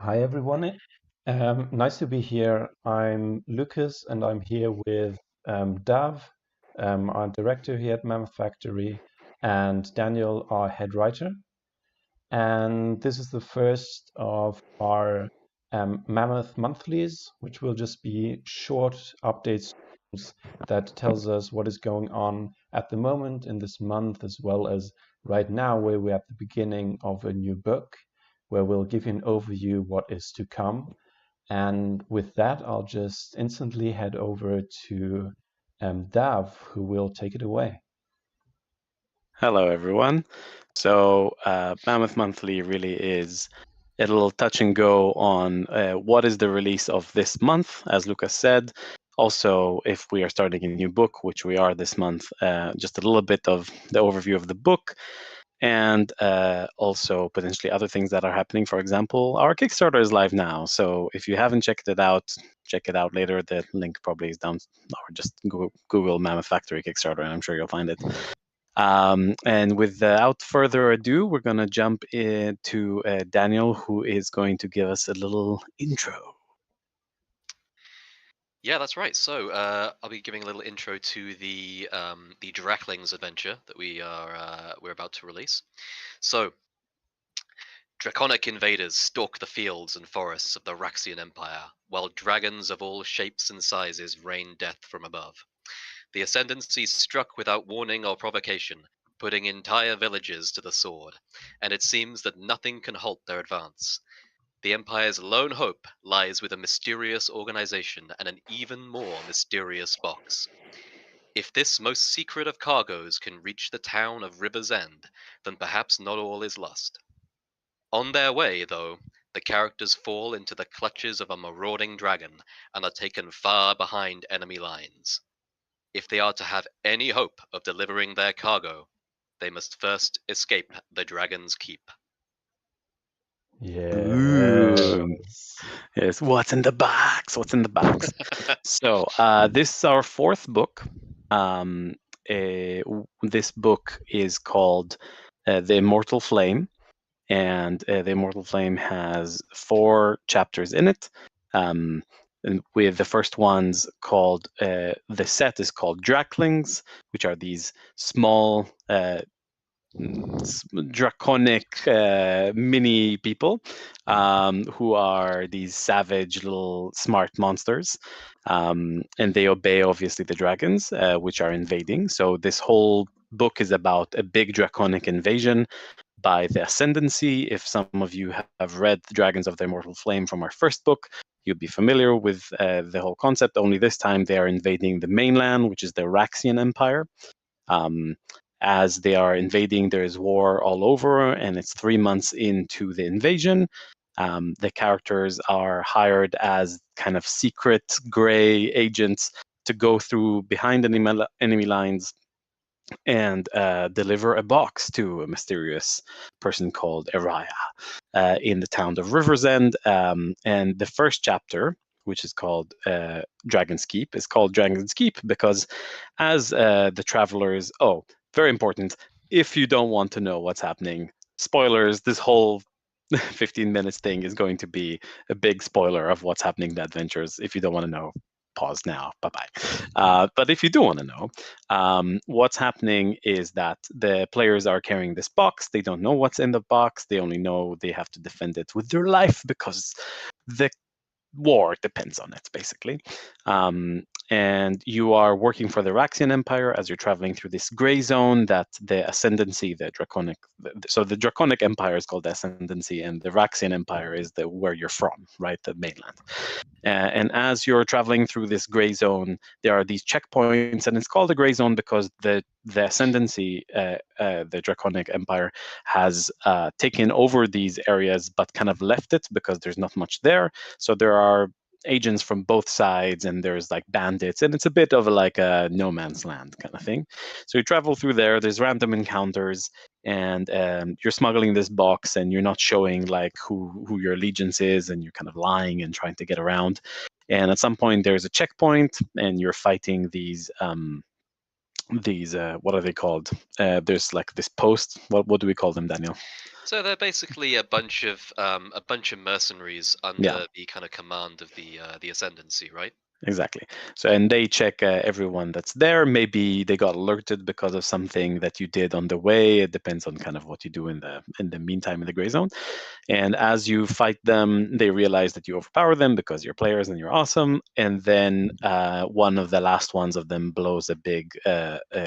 Hi, everyone. Nice to be here. I'm Lucas, and I'm here with Dav, our director here at Mammoth Factory, and Daniel, our head writer. And this is the first of our Mammoth monthlies, which will just be short updates that tells us what is going on at the moment in this month, as well as right now, where we're at the beginning of a new book, where we'll give you an overview what is to come. And with that, I'll just instantly head over to Dav, who will take it away. Hello, everyone. So Mammoth Monthly really is a little touch and go on what is the release of this month, as Lucas said. Also, if we are starting a new book, which we are this month, just a little bit of the overview of the book, and also potentially other things that are happening. For example, our Kickstarter is live now. So if you haven't checked it out, check it out later. The link probably is down, or just Google Mammoth Factory Kickstarter, and I'm sure you'll find it. And without further ado, we're going to jump into Daniel, who is going to give us a little intro. Yeah, that's right. So I'll be giving a little intro to the Drakklings adventure that we're about to release. So, draconic invaders stalk the fields and forests of the Raxian Empire, while dragons of all shapes and sizes rain death from above. The Ascendancy struck without warning or provocation, putting entire villages to the sword, and it seems that nothing can halt their advance. The Empire's lone hope lies with a mysterious organization and an even more mysterious box. If this most secret of cargoes can reach the town of River's End, then perhaps not all is lost. On their way, though, the characters fall into the clutches of a marauding dragon and are taken far behind enemy lines. If they are to have any hope of delivering their cargo, they must first escape the Dragon's Keep. Ooh. Yes. Yes, what's in the box? What's in the box? So this is our fourth book. This book is called The Immortal Flame, and The Immortal Flame has 4 chapters in it. And with the first ones called, the set is called Drakklings, which are these small draconic mini people who are these savage little smart monsters, and they obey obviously the dragons, which are invading. So this whole book is about a big draconic invasion by the Ascendancy. If some of you have read the Dragons of the Immortal Flame from our first book, you'll be familiar with the whole concept. Only this time they are invading the mainland, which is the Raxian Empire. As they are invading, there is war all over, and it's 3 months into the invasion. The characters are hired as kind of secret gray agents to go through behind enemy lines and deliver a box to a mysterious person called Araya in the town of River's End. And the first chapter, which is called Dragon's Keep, is called Dragon's Keep because as the travelers, very important, if you don't want to know what's happening, spoilers, this whole 15 minutes thing is going to be a big spoiler of what's happening in the adventures. If you don't want to know, pause now. Bye-bye. But if you do want to know, what's happening is that the players are carrying this box. They don't know what's in the box. They only know they have to defend it with their life because the war depends on it, basically. And you are working for the Raxian Empire as you're traveling through this gray zone that the Ascendancy, so the Draconic Empire is called the Ascendancy, and the Raxian Empire is where you're from, right, the mainland. And as you're traveling through this gray zone, there are these checkpoints, and it's called a gray zone because the Ascendancy, the Draconic Empire, has taken over these areas, but kind of left it because there's not much there. So there are agents from both sides, and there's like bandits, and it's a bit of like a no man's land kind of thing. So you travel through there. There's random encounters, and you're smuggling this box, and you're not showing like who your allegiance is, and you're kind of lying and trying to get around. And at some point, there's a checkpoint, and you're fighting these what are they called? There's like this post. What do we call them, Daniel? So they're basically a bunch of mercenaries Yeah. under the kind of command of the Ascendancy, right? Exactly. So, and they check everyone that's there. Maybe they got alerted because of something that you did on the way. It depends on kind of what you do in the meantime in the gray zone. And as you fight them, they realize that you overpower them because you're players and you're awesome. And then one of the last ones of them blows a big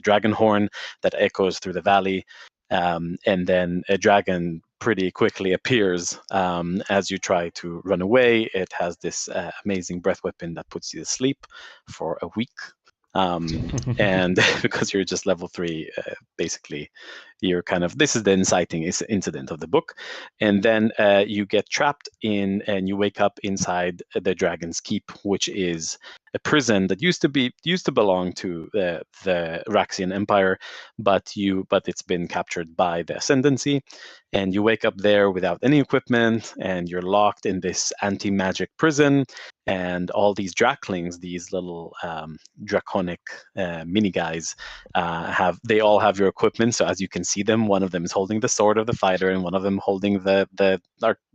dragon horn that echoes through the valley. And then a dragon pretty quickly appears as you try to run away. It has this amazing breath weapon that puts you to sleep for a week. And because you're just level 3, basically, you're kind of, this is the inciting incident of the book. And then you get trapped in, and you wake up inside the Dragon's Keep, which is a prison that used to belong to the Raxian Empire, but it's been captured by the Ascendancy, and you wake up there without any equipment, and you're locked in this anti-magic prison, and all these Drakklings, these little draconic mini guys, they all have your equipment. So as you can see them, one of them is holding the sword of the fighter, and one of them holding the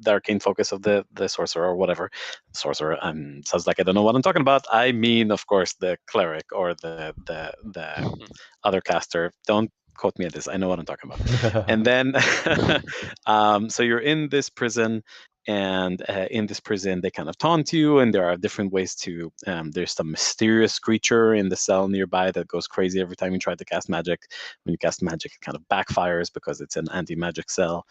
arcane focus of the sorcerer, or whatever. Sorcerer sounds like I don't know what I'm talking about. I mean, of course, the cleric or the other caster. Don't quote me at this. I know what I'm talking about. And then, so you're in this prison, and in this prison, they kind of taunt you, and there are different ways to. There's some mysterious creature in the cell nearby that goes crazy every time you try to cast magic. When you cast magic, it kind of backfires because it's an anti-magic cell.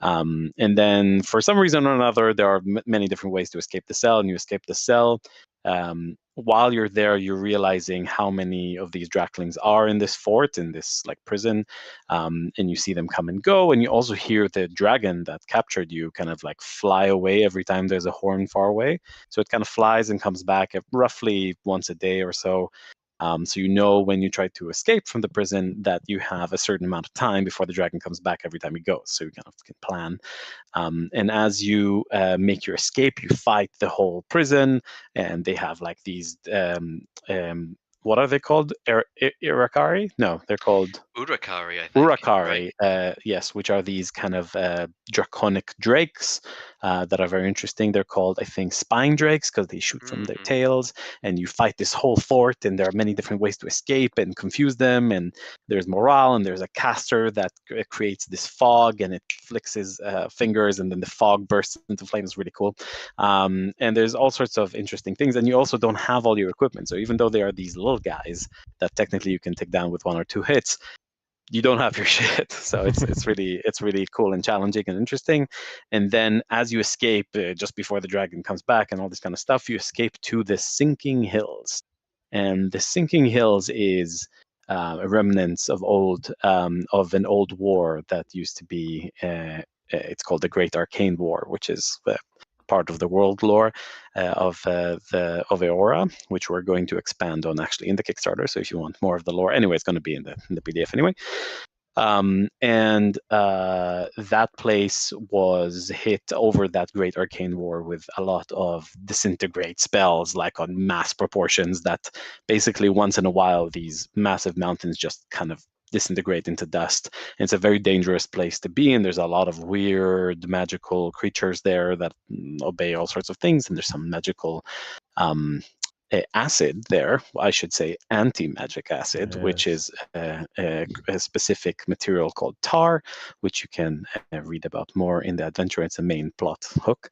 And then, for some reason or another, there are many different ways to escape the cell, and you escape the cell. While you're there, you're realizing how many of these Drakklings are in this fort, in this like prison, and you see them come and go, and you also hear the dragon that captured you kind of like fly away every time there's a horn far away. So it kind of flies and comes back roughly once a day or so. So you know when you try to escape from the prison that you have a certain amount of time before the dragon comes back every time he goes. So you kind of can plan. And as you make your escape, you fight the whole prison, and they have like these. What are they called? Irakari? No, they're called Urakari, I think, right? Urakari, yes, which are these kind of draconic drakes that are very interesting. They're called, I think, spine drakes because they shoot from their Hmm. tails, and you fight this whole fort, and there are many different ways to escape and confuse them. And there's morale, and there's a caster that creates this fog, and it flicks his fingers, and then the fog bursts into flames. Really cool. And there's all sorts of interesting things, and you also don't have all your equipment. So even though they are these little guys that technically you can take down with 1 or 2 hits, you don't have your shit. So it's really cool and challenging and interesting. And then as you escape, just before the dragon comes back and all this kind of stuff, you escape to the Sinking Hills. And the Sinking Hills is a remnants of an old war that used to be. It's called the Great Arcane War, which is part of the world lore of Eora, which we're going to expand on actually in the Kickstarter. So if you want more of the lore, anyway, it's going to be in the PDF anyway. And that place was hit over that Great Arcane War with a lot of disintegrate spells, like on mass proportions, that basically once in a while these massive mountains just kind of disintegrate into dust. And it's a very dangerous place to be in. There's a lot of weird magical creatures there that obey all sorts of things, and there's some magical acid there, I should say anti-magic acid, which is a specific material called tar, which you can read about more in the adventure. It's a main plot hook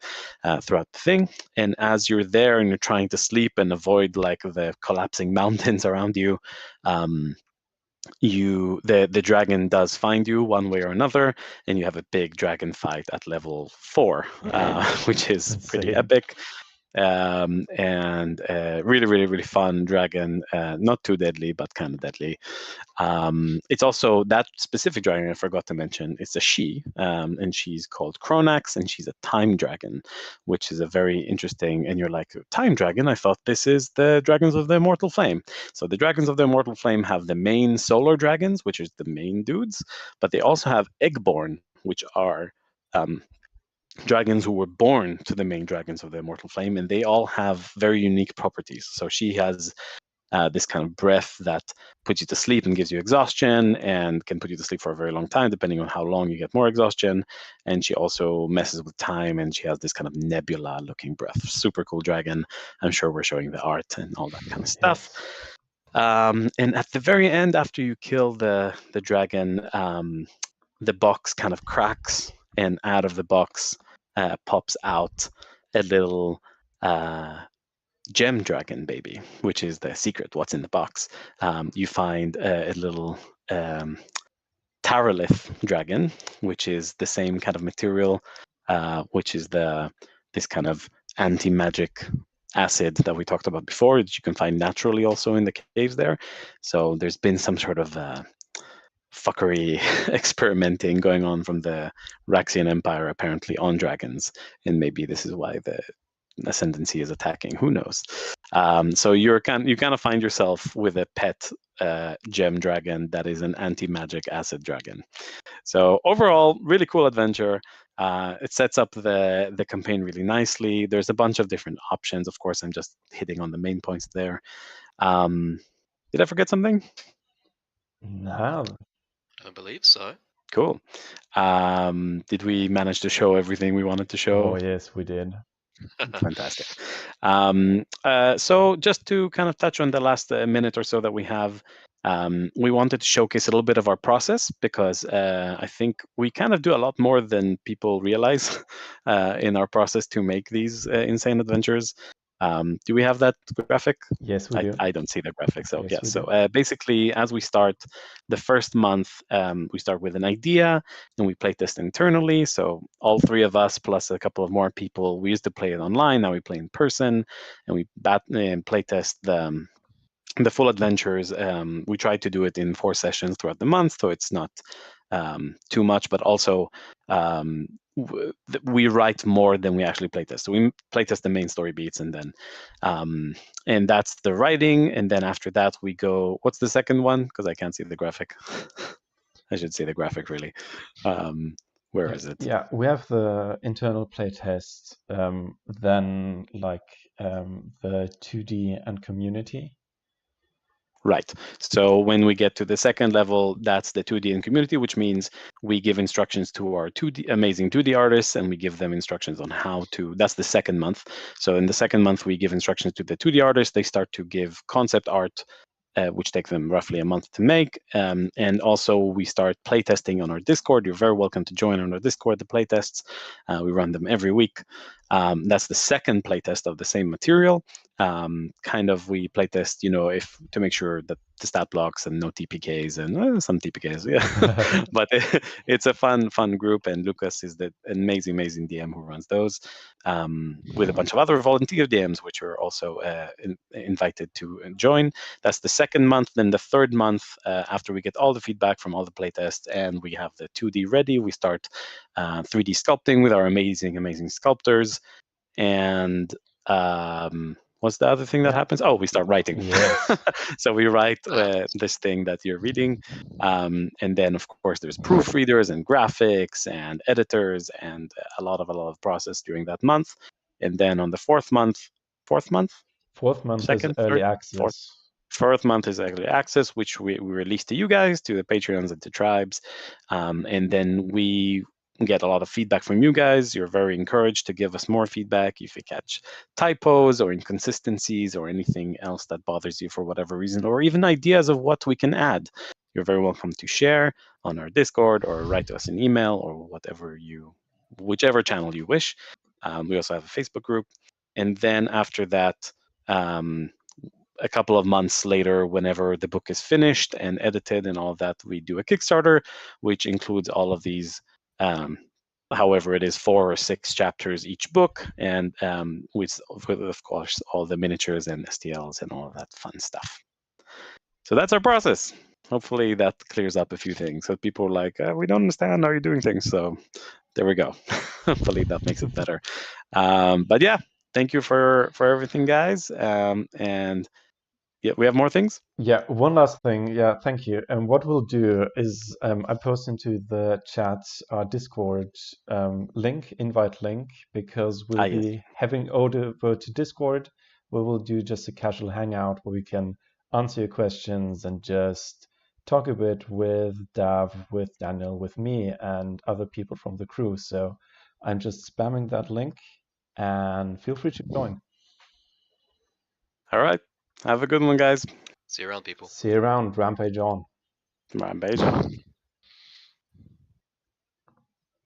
throughout the thing. And as you're there and you're trying to sleep and avoid like the collapsing mountains around you, the dragon does find you one way or another, and you have a big dragon fight at level 4, which is pretty Insane. epic. And really, really, really fun dragon. Not too deadly, but kind of deadly. It's also that specific dragon I forgot to mention. It's a she, and she's called Cronax, and she's a time dragon, which is a very interesting. And you're like, time dragon? I thought this is the dragons of the Immortal Flame. So the dragons of the Immortal Flame have the main solar dragons, which is the main dudes, but they also have Eggborn, which are dragons who were born to the main dragons of the Immortal Flame, and they all have very unique properties. So she has this kind of breath that puts you to sleep and gives you exhaustion and can put you to sleep for a very long time, depending on how long you get more exhaustion. And she also messes with time, and she has this kind of nebula-looking breath. Super cool dragon. I'm sure we're showing the art and all that kind of stuff. Yes. And at the very end, after you kill the dragon, the box kind of cracks, and out of the box pops out a little gem dragon baby, which is the secret, what's in the box. You find a little Tarolith dragon, which is the same kind of material, which is this kind of anti-magic acid that we talked about before, that you can find naturally also in the caves there. So there's been some sort of fuckery experimenting going on from the Raxian Empire apparently on dragons, and maybe this is why the ascendancy is attacking. Who knows? So you kind of find yourself with a pet gem dragon that is an anti-magic acid dragon. So overall, really cool adventure. It sets up the campaign really nicely. There's a bunch of different options. Of course, I'm just hitting on the main points there. Did I forget something? No. I believe so. Cool. Did we manage to show everything we wanted to show? Oh, yes, we did. Fantastic. So just to kind of touch on the last minute or so that we have, we wanted to showcase a little bit of our process, because I think we kind of do a lot more than people realize in our process to make these insane adventures. Do we have that graphic? Yes, we do. I don't see the graphic. So Yes, yeah. we So do. basically, as we start the first month, we start with an idea and we playtest internally. So all three of us plus a couple of more people. We used to play it online. Now we play in person, and we playtest the full adventures. We try to do it in 4 sessions throughout the month, so it's not too much, but also we write more than we actually playtest. So we playtest the main story beats, and then and that's the writing. And then after that, we go. What's the second one? Because I can't see the graphic. I should see the graphic really. Where is it? Yeah, we have the internal playtest, then the 2D and community. Right. So when we get to the second level, that's the 2D and community, which means we give instructions to our amazing 2D artists, and we give them instructions on how to. That's the second month. So in the second month, we give instructions to the 2D artists. They start to give concept art, which takes them roughly a month to make. And also we start playtesting on our Discord. You're very welcome to join on our Discord, the playtests. We run them every week. That's the second playtest of the same material. We playtest, if to make sure that the stat blocks and no TPKs and some TPKs, yeah. But it's a fun group, and Lucas is the amazing DM who runs those, with a bunch of other volunteer DMs, which are also invited to join. That's the second month. Then the third month, after we get all the feedback from all the playtests and we have the 2D ready, we start 3D sculpting with our amazing sculptors. And what's the other thing that happens? Oh, we start writing. Yes. So we write this thing that you're reading. And then, of course, there's proofreaders and graphics and editors and a lot of process during that month. And then on the fourth month, Fourth month second, is early third, fourth. access. Fourth month is early access, which we release to you guys, to the Patreons and to tribes. And then we get a lot of feedback from you guys. You're very encouraged to give us more feedback if you catch typos or inconsistencies or anything else that bothers you for whatever reason, or even ideas of what we can add. You're very welcome to share on our Discord or write to us an email or whichever channel you wish. We also have a Facebook group. And then after that, a couple of months later, whenever the book is finished and edited and all of that, we do a Kickstarter, which includes all of these, however it is, 4 or 6 chapters each book, and with, of course, all the miniatures and STLs and all of that fun stuff. So that's our process. Hopefully that clears up a few things. So people are like, we don't understand how you're doing things. So there we go. Hopefully that makes it better. But yeah, thank you for everything, guys. And yeah, we have more things. Yeah, one last thing. Yeah, thank you. And what we'll do is I post into the chat our Discord invite link, because we'll be having over to Discord. We will do just a casual hangout where we can answer your questions and just talk a bit with Dav, with Daniel, with me, and other people from the crew. So I'm just spamming that link, and feel free to join. All right. Have a good one, guys. See you around, people. See you around. Rampage on. Rampage on.